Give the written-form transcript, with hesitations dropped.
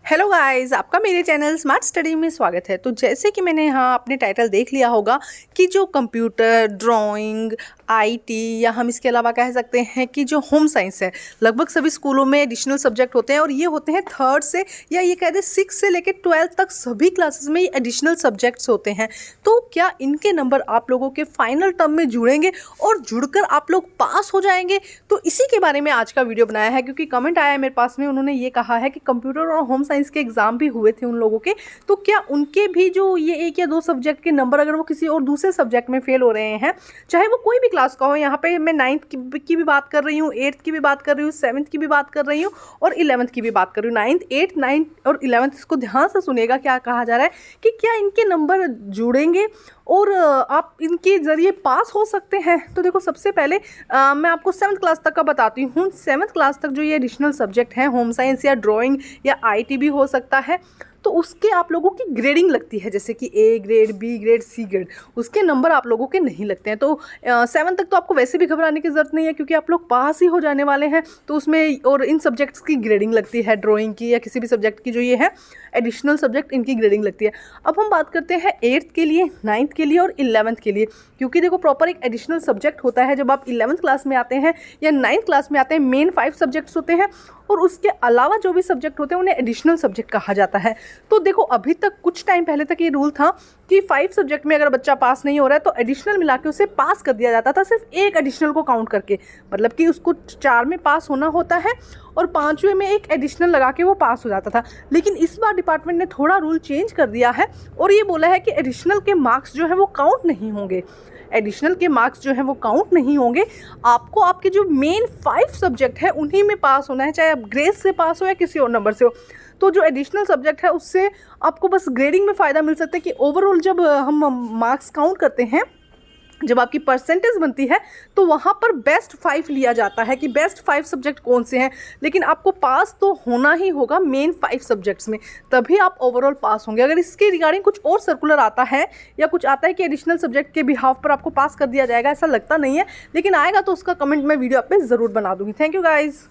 Hello guys, आपका मेरे channel smart study में स्वागत है। तो जैसे कि मैंने यहाँ अपने टाइटल देख लिया होगा कि जो कंप्यूटर, ड्राइंग, आईटी या हम इसके अलावा कह सकते हैं कि जो होम साइंस है, लगभग सभी स्कूलों में एडिशनल सब्जेक्ट होते हैं और ये होते हैं थर्ड से या ये कह दें 6 से लेकर 12 तक सभी क्लासेस में ये एडिशनल सब्जेक्ट्स होते हैं। तो क्या इनके नंबर आप लोगों के फाइनल टर्म में जुड़ेंगे और जुड़कर आप लोग पास हो जाएंगे? तो इसी के बारे में आज का वीडियो बनाया है, क्योंकि कमेंट आया है मेरे पास में, उन्होंने ये कहा है कि कंप्यूटर और होम साइंस के एग्जाम भी हुए थे उन लोगों के, तो क्या उनके भी जो ये 1 या 2 सब्जेक्ट के नंबर अगर वो किसी और दूसरे सब्जेक्ट में फेल हो रहे हैं, चाहे वो कोई भी क्लास का हो, यहाँ पे मैं 9th की भी बात कर रही हूँ, 8th की भी बात कर रही हूँ, 7th की भी बात कर रही हूँ और 11th की भी बात कर रही हूँ। 9th, 8th, 9th और 11th, इसको ध्यान से सुनिएगा क्या कहा जा रहा है कि क्या इनके नंबर जुड़ेंगे और आप इनके ज़रिए पास हो सकते हैं। तो देखो, सबसे पहले मैं आपको 7th क्लास तक का बताती हूँ। 7th क्लास तक जो ये एडिशनल सब्जेक्ट हैं, होम साइंस या ड्राइंग या आईटी भी हो सकता है, तो उसके आप लोगों की ग्रेडिंग लगती है, जैसे कि A grade, B grade, C grade, उसके नंबर आप लोगों के नहीं लगते हैं। तो 7 तक तो आपको वैसे भी घबराने की ज़रूरत नहीं है, क्योंकि आप लोग पास ही हो जाने वाले हैं। तो उसमें और इन सब्जेक्ट्स की ग्रेडिंग लगती है, ड्राइंग की या किसी भी सब्जेक्ट की जो ये है एडिशनल सब्जेक्ट, इनकी ग्रेडिंग लगती है। अब हम बात करते हैं 8th के लिए, 9th के लिए और 11th के लिए, क्योंकि देखो प्रॉपर एक एडिशनल सब्जेक्ट होता है जब आप 11th क्लास में आते हैं या 9th क्लास में आते हैं। मेन 5 सब्जेक्ट्स होते हैं और उसके अलावा जो भी सब्जेक्ट होते हैं उन्हें एडिशनल सब्जेक्ट कहा जाता है। तो देखो, अभी तक कुछ टाइम पहले तक ये रूल था कि 5 सब्जेक्ट में अगर बच्चा पास नहीं हो रहा है तो एडिशनल मिला के उसे पास कर दिया जाता था, सिर्फ एक एडिशनल को काउंट करके। मतलब कि उसको 4 में पास होना होता है और 5वें में एक एडिशनल लगा के वो पास हो जाता था। लेकिन इस बार डिपार्टमेंट ने थोड़ा रूल चेंज कर दिया है और ये बोला है कि एडिशनल के मार्क्स जो है वो काउंट नहीं होंगे। एडिशनल के मार्क्स जो है वो काउंट नहीं होंगे। आपको आपके जो मेन 5 सब्जेक्ट है उन्हीं में पास होना है, चाहे आप ग्रेड से पास हो या किसी और नंबर से हो। तो जो एडिशनल सब्जेक्ट है उससे आपको बस ग्रेडिंग में फ़ायदा मिल सकता है कि ओवरऑल जब हम मार्क्स काउंट करते हैं, जब आपकी परसेंटेज बनती है, तो वहाँ पर बेस्ट 5 लिया जाता है कि बेस्ट 5 सब्जेक्ट कौन से हैं। लेकिन आपको पास तो होना ही होगा मेन 5 सब्जेक्ट्स में, तभी आप ओवरऑल पास होंगे। अगर इसके रिगार्डिंग कुछ और सर्कुलर आता है या कुछ आता है कि एडिशनल सब्जेक्ट के बिहाफ पर आपको पास कर दिया जाएगा, ऐसा लगता नहीं है, लेकिन आएगा तो उसका कमेंट मैं वीडियो आप पे ज़रूर बना दूँगी। Thank you guys.